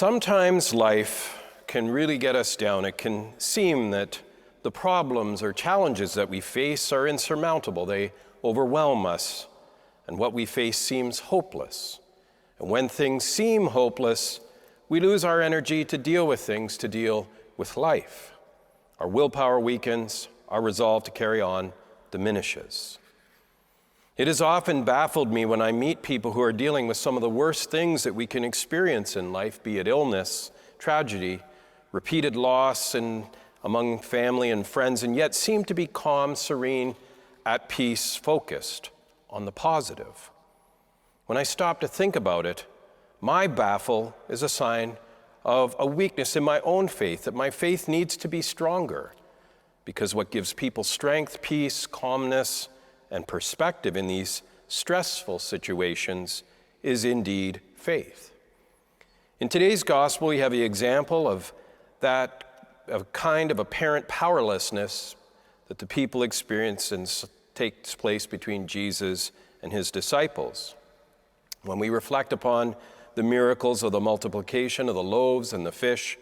Sometimes life can really get us down. It can seem that the problems or challenges that we face are insurmountable. They overwhelm us, and what we face seems hopeless. And when things seem hopeless, we lose our energy to deal with things, to deal with life. Our willpower weakens, our resolve to carry on diminishes. It has often baffled me when I meet people who are dealing with some of the worst things that we can experience in life, be it illness, tragedy, repeated loss among family and friends, and yet seem to be calm, serene, at peace, focused on the positive. When I stop to think about it, my baffle is a sign of a weakness in my own faith, that my faith needs to be stronger, because what gives people strength, peace, calmness, and perspective in these stressful situations is indeed faith. In today's gospel, we have the example of that a kind of apparent powerlessness that the people experience and takes place between Jesus and his disciples. When we reflect upon the miracles of the multiplication of the loaves and the fish,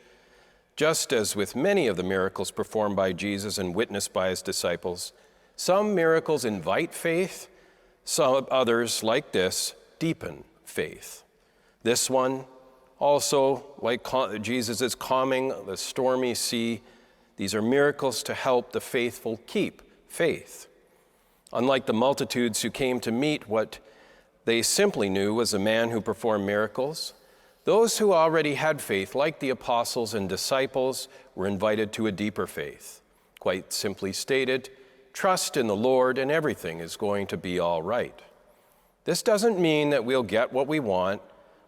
just as with many of the miracles performed by Jesus and witnessed by his disciples, some miracles invite faith, some others, like this, deepen faith. This one also, like Jesus is calming the stormy sea, these are miracles to help the faithful keep faith. Unlike the multitudes who came to meet what they simply knew was a man who performed miracles, those who already had faith, like the apostles and disciples, were invited to a deeper faith. Quite simply stated, trust in the Lord and everything is going to be all right. This doesn't mean that we'll get what we want,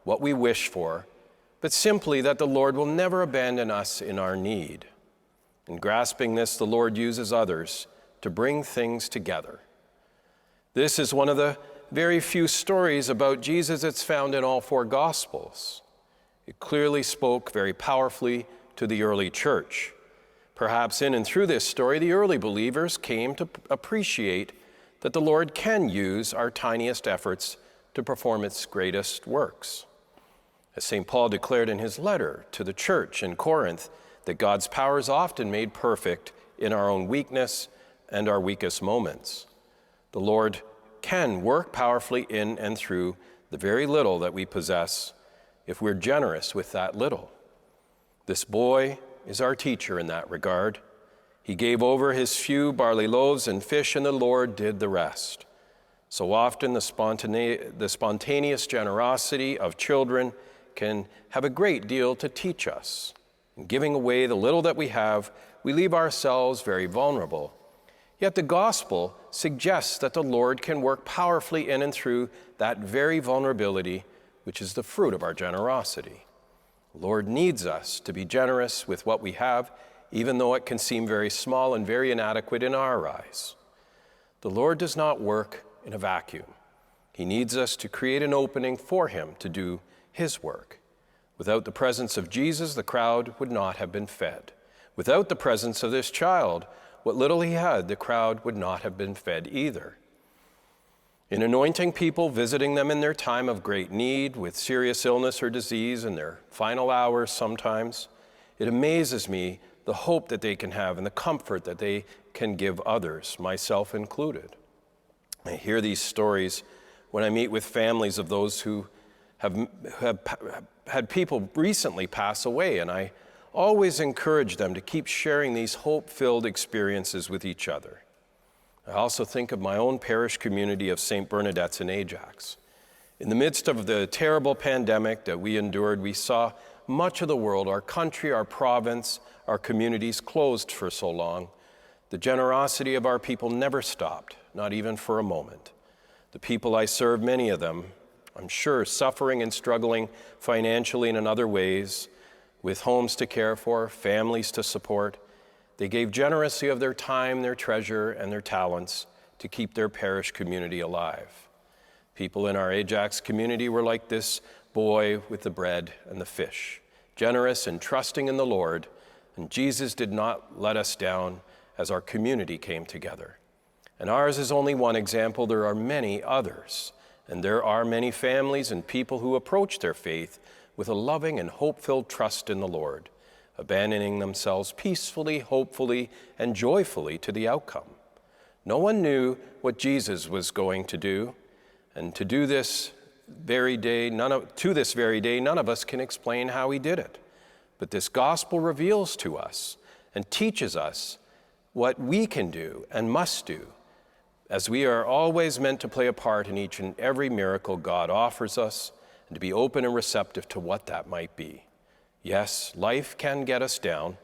what we wish for, but simply that the Lord will never abandon us in our need. In grasping this, the Lord uses others to bring things together. This is one of the very few stories about Jesus that's found in all four Gospels. It clearly spoke very powerfully to the early church. Perhaps in and through this story, the early believers came to appreciate that the Lord can use our tiniest efforts to perform its greatest works. As St. Paul declared in his letter to the church in Corinth, that God's power is often made perfect in our own weakness and our weakest moments. The Lord can work powerfully in and through the very little that we possess if we're generous with that little. This boy is our teacher in that regard. He gave over his few barley loaves and fish, and the Lord did the rest. So often the spontaneous generosity of children can have a great deal to teach us. In giving away the little that we have, we leave ourselves very vulnerable. Yet the gospel suggests that the Lord can work powerfully in and through that very vulnerability, which is the fruit of our generosity. The Lord needs us to be generous with what we have, even though it can seem very small and very inadequate in our eyes. The Lord does not work in a vacuum. He needs us to create an opening for him to do his work. Without the presence of Jesus, the crowd would not have been fed. Without the presence of this child, what little he had, the crowd would not have been fed either. In anointing people, visiting them in their time of great need, with serious illness or disease in their final hours sometimes, it amazes me the hope that they can have and the comfort that they can give others, myself included. I hear these stories when I meet with families of those who have had people recently pass away, and I always encourage them to keep sharing these hope-filled experiences with each other. I also think of my own parish community of St. Bernadette's in Ajax. In the midst of the terrible pandemic that we endured, we saw much of the world, our country, our province, our communities closed for so long. The generosity of our people never stopped, not even for a moment. The people I serve, many of them, I'm sure, suffering and struggling financially and in other ways, with homes to care for, families to support. They gave generously of their time, their treasure, and their talents to keep their parish community alive. People in our Ajax community were like this boy with the bread and the fish, generous and trusting in the Lord, and Jesus did not let us down as our community came together. And ours is only one example. There are many others, and there are many families and people who approach their faith with a loving and hope-filled trust in the Lord, abandoning themselves peacefully, hopefully, and joyfully to the outcome. No one knew what Jesus was going to do, and to this very day, none of us can explain how he did it. But this gospel reveals to us and teaches us what we can do and must do, as we are always meant to play a part in each and every miracle God offers us, and to be open and receptive to what that might be. Yes, life can get us down,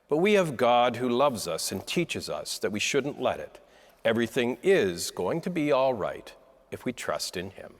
but we have God who loves us and teaches us that we shouldn't let it. Everything is going to be all right if we trust in him.